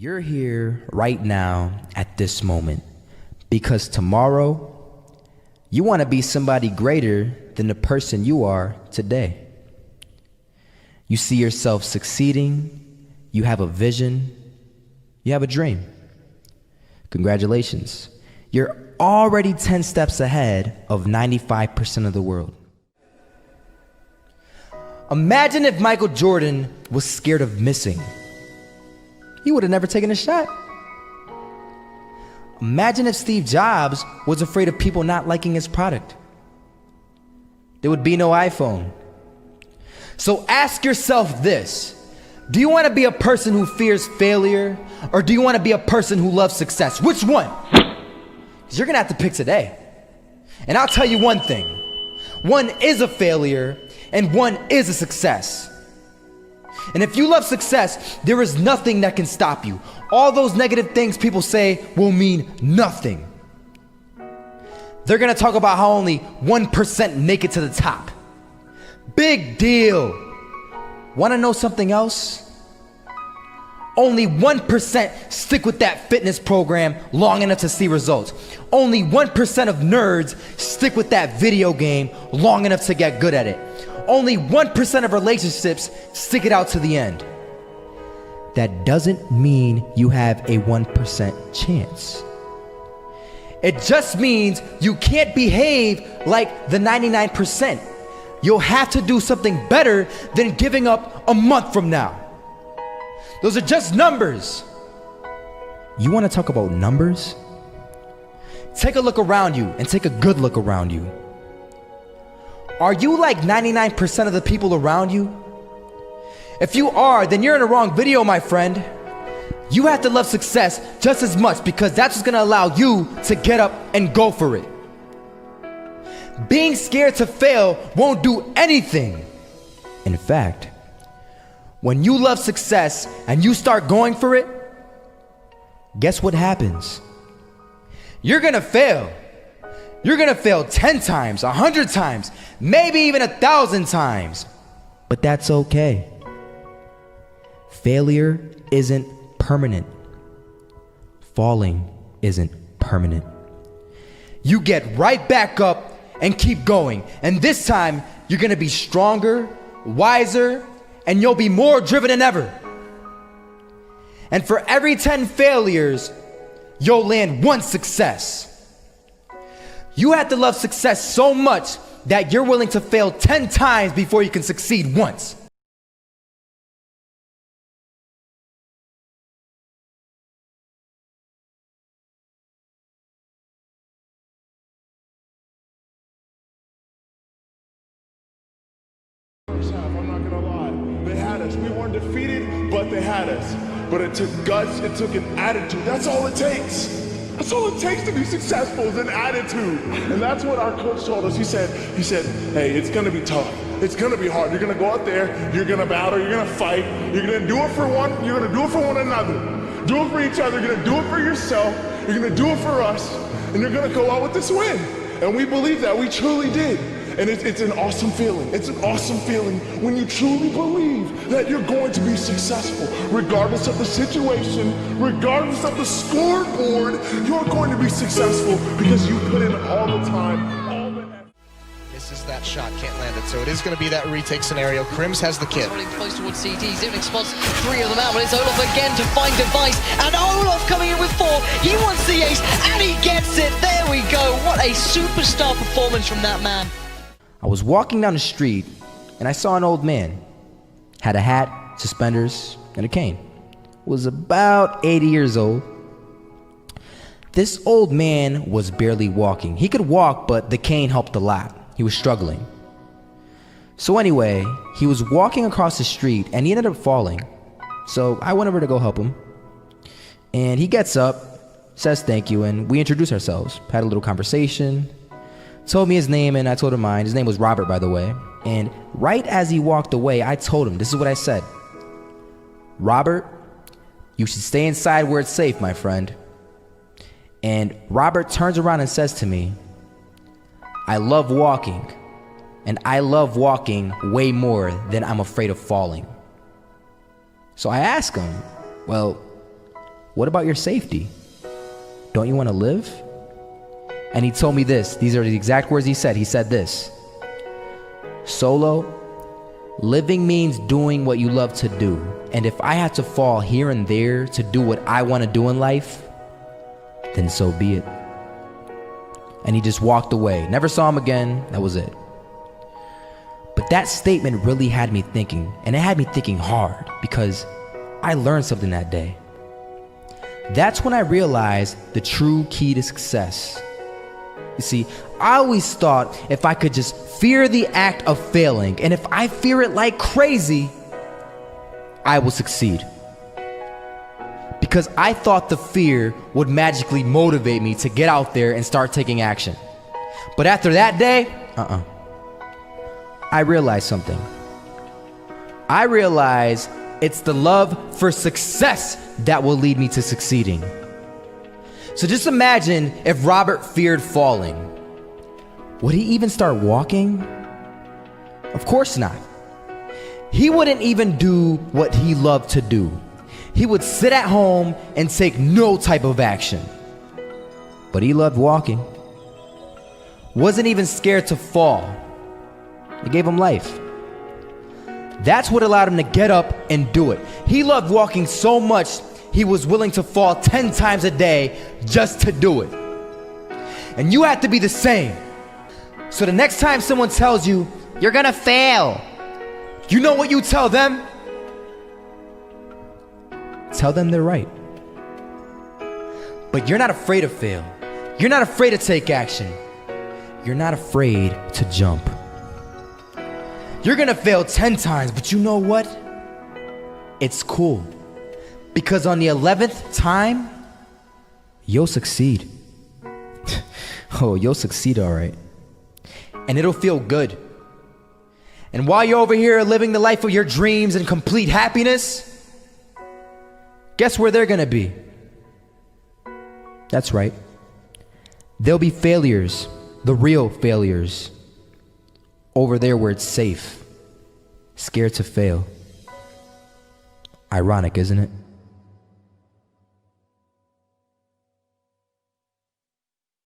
You're here right now at this moment because tomorrow you want to be somebody greater than the person you are today. You see yourself succeeding, you have a vision, you have a dream. Congratulations. You're already 10 steps ahead of 95% of the world. Imagine if Michael Jordan was scared of missing. He would have never taken a shot. Imagine if Steve Jobs was afraid of people not liking his product. There would be no iPhone. So ask yourself this: do you want to be a person who fears failure, or do you want to be a person who loves success? Which one? Because you're going to have to pick today. And I'll tell you one thing: one is a failure and one is a success. And if you love success, there is nothing that can stop you. All those negative things people say will mean nothing. They're gonna talk about how only 1% make it to the top. Big deal. Wanna know something else? Only 1% stick with that fitness program long enough to see results. Only 1% of nerds stick with that video game long enough to get good at it. Only 1% of relationships stick it out to the end. That doesn't mean you have a 1% chance. It just means you can't behave like the 99%. You'll have to do something better than giving up a month from now. Those are just numbers. You want to talk about numbers? Take a look around you and take a good look around you. Are you like 99% of the people around you? If you are, then you're in the wrong video, my friend. You have to love success just as much because that's what's gonna allow you to get up and go for it. Being scared to fail won't do anything. In fact, when you love success and you start going for it, guess what happens? You're gonna fail. You're gonna fail 10 times, 100 times, maybe even 1,000 times. But that's okay. Failure isn't permanent. Falling isn't permanent. You get right back up and keep going. And this time, you're gonna be stronger, wiser, and you'll be more driven than ever. And for every 10 failures, you'll land one success. You have to love success so much that you're willing to fail 10 times before you can succeed once. First half, I'm not gonna lie. They had us. We weren't defeated, but they had us. But it took guts, it took an attitude. That's all it takes. That's all it takes to be successful is an attitude. And that's what our coach told us. He said, hey, it's gonna be tough. It's gonna be hard. You're gonna go out there, you're gonna battle, you're gonna fight, you're gonna do it for one, you're gonna do it for one another. Do it for each other, you're gonna do it for yourself, you're gonna do it for us, and you're gonna go out with this win. And we believe that, we truly did. And it's an awesome feeling. It's an awesome feeling when you truly believe that you're going to be successful. Regardless of the situation, regardless of the scoreboard, you're going to be successful because you put in all the time, all the effort. Misses that shot, can't land it. So it is going to be that retake scenario. Krims has the kid. Running close towards CT, Zivnik spots 3 of them out, but it's Olaf again to find device, and Olaf coming in with 4. He wants the ace, and he gets it. There we go. What a superstar performance from that man. I was walking down the street and I saw an old man. Had a hat, suspenders, and a cane. Was about 80 years old. This old man was barely walking. He could walk, but the cane helped a lot. He was struggling. So anyway, he was walking across the street and he ended up falling. So I went over to go help him. And he gets up, says thank you, and we introduced ourselves. Had a little conversation. Told me his name and I told him mine. His name was Robert, by the way. And right as he walked away, I told him, this is what I said: Robert, you should stay inside where it's safe, my friend. And Robert turns around and says to me, I love walking, and I love walking way more than I'm afraid of falling. So I ask him, well, What about your safety? Don't you want to live? And he told me this. These are the exact words he said. He said this: Solo, living means doing what you love to do. And if I had to fall here and there to do what I want to do in life, then so be it. And he just walked away. Never saw him again. That was it. But that statement really had me thinking, and it had me thinking hard, because I learned something that day. That's when I realized the true key to success. You see, I always thought if I could just fear the act of failing, and if I fear it like crazy, I will succeed. Because I thought the fear would magically motivate me to get out there and start taking action. But after that day, I realized something. I realized it's the love for success that will lead me to succeeding. So just imagine if Robert feared falling. Would he even start walking? Of course not. He wouldn't even do what he loved to do. He would sit at home and take no type of action. But he loved walking. Wasn't even scared to fall. It gave him life. That's what allowed him to get up and do it. He loved walking so much, he was willing to fall 10 times a day just to do it. And you have to be the same. So the next time someone tells you, you're gonna fail, you know what you tell them? Tell them they're right. But you're not afraid to fail. You're not afraid to take action. You're not afraid to jump. You're gonna fail 10 times, but you know what? It's cool. Because on the 11th time, you'll succeed. Oh, you'll succeed, all right. And it'll feel good. And while you're over here living the life of your dreams and complete happiness, guess where they're gonna be? That's right. They'll be failures, the real failures. Over there where it's safe, scared to fail. Ironic, isn't it?